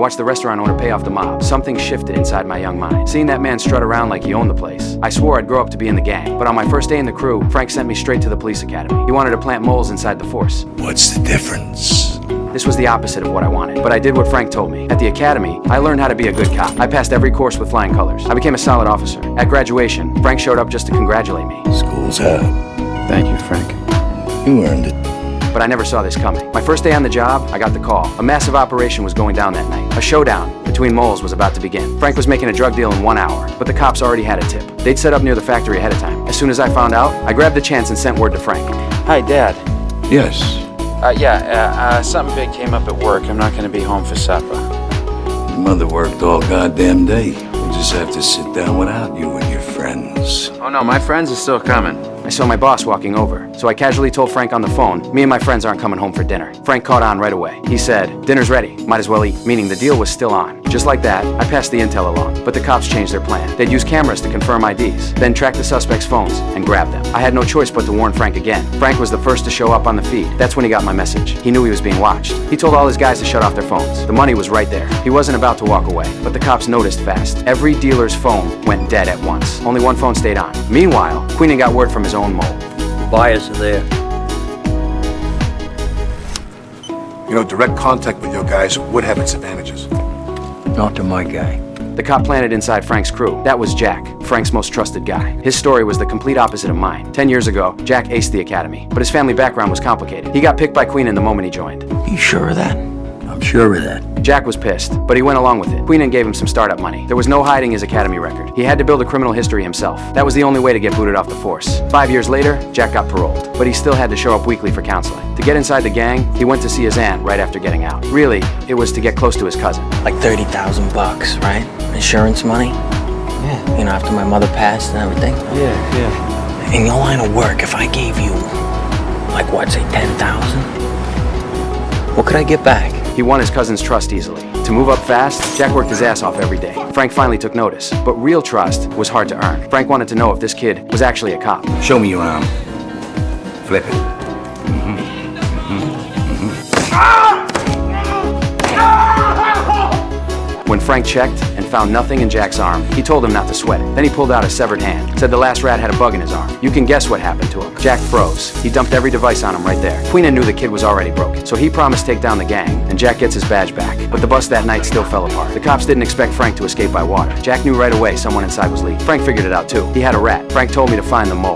watched the restaurant owner pay off the mob. Something shifted inside my young mind. Seeing that man strut around like he owned the place, I swore I'd grow up to be in the gang. But on my first day in the crew, Frank sent me straight to the police academy. He wanted to plant moles inside the force. What's the difference? This was the opposite of what I wanted, but I did what Frank told me. At the academy, I learned how to be a good cop. I passed every course with flying colors. I became a solid officer. At graduation, Frank showed up just to congratulate me. School's out. Thank you, Frank. You earned it. But I never saw this coming. My first day on the job, I got the call. A massive operation was going down that night. A showdown between moles was about to begin. Frank was making a drug deal in 1 hour, but the cops already had a tip. They'd set up near the factory ahead of time. As soon as I found out, I grabbed the chance and sent word to Frank. Hi, Dad. Yes. Something big came up at work. I'm not gonna be home for supper. Your mother worked all goddamn day. We'll just have to sit down without you and your friends. Oh no, my friends are still coming. I saw my boss walking over, so I casually told Frank on the phone, me and my friends aren't coming home for dinner. Frank caught on right away. He said, dinner's ready, might as well eat, meaning the deal was still on. Just like that, I passed the intel along, but the cops changed their plan. They'd use cameras to confirm IDs, then track the suspects' phones and grab them. I had no choice but to warn Frank again. Frank was the first to show up on the feed. That's when he got my message. He knew he was being watched. He told all his guys to shut off their phones. The money was right there. He wasn't about to walk away, but the cops noticed fast. Every dealer's phone went dead at once. Only one phone stayed on. Meanwhile, Queenan got word from his own mole. Buyers are there. You know, direct contact with your guys would have its advantages. Not to my guy. The cop planted inside Frank's crew. That was Jack, Frank's most trusted guy. His story was the complete opposite of mine. 10 years ago, Jack aced the academy, but his family background was complicated. He got picked by Queenan the moment he joined. You sure of that? I'm sure of that. Jack was pissed, but he went along with it. Queenan gave him some startup money. There was no hiding his academy record. He had to build a criminal history himself. That was the only way to get booted off the force. 5 years later, Jack got paroled, but he still had to show up weekly for counseling. To get inside the gang, he went to see his aunt right after getting out. Really, it was to get close to his cousin. Like 30,000 bucks, right? Insurance money? Yeah. You know, after my mother passed and everything. Yeah. In your line of work, if I gave you, like what, say 10,000? What could I get back? He won his cousin's trust easily. To move up fast, Jack worked his ass off every day. Frank finally took notice, but real trust was hard to earn. Frank wanted to know if this kid was actually a cop. Show me your arm. Flip it. When Frank checked and found nothing in Jack's arm, he told him not to sweat it. Then he pulled out a severed hand, said the last rat had a bug in his arm. You can guess what happened to him. Jack froze. He dumped every device on him right there. Queenan knew the kid was already broken, so he promised to take down the gang, and Jack gets his badge back. But the bust that night still fell apart. The cops didn't expect Frank to escape by water. Jack knew right away someone inside was leaking. Frank figured it out too. He had a rat. Frank told me to find the mole.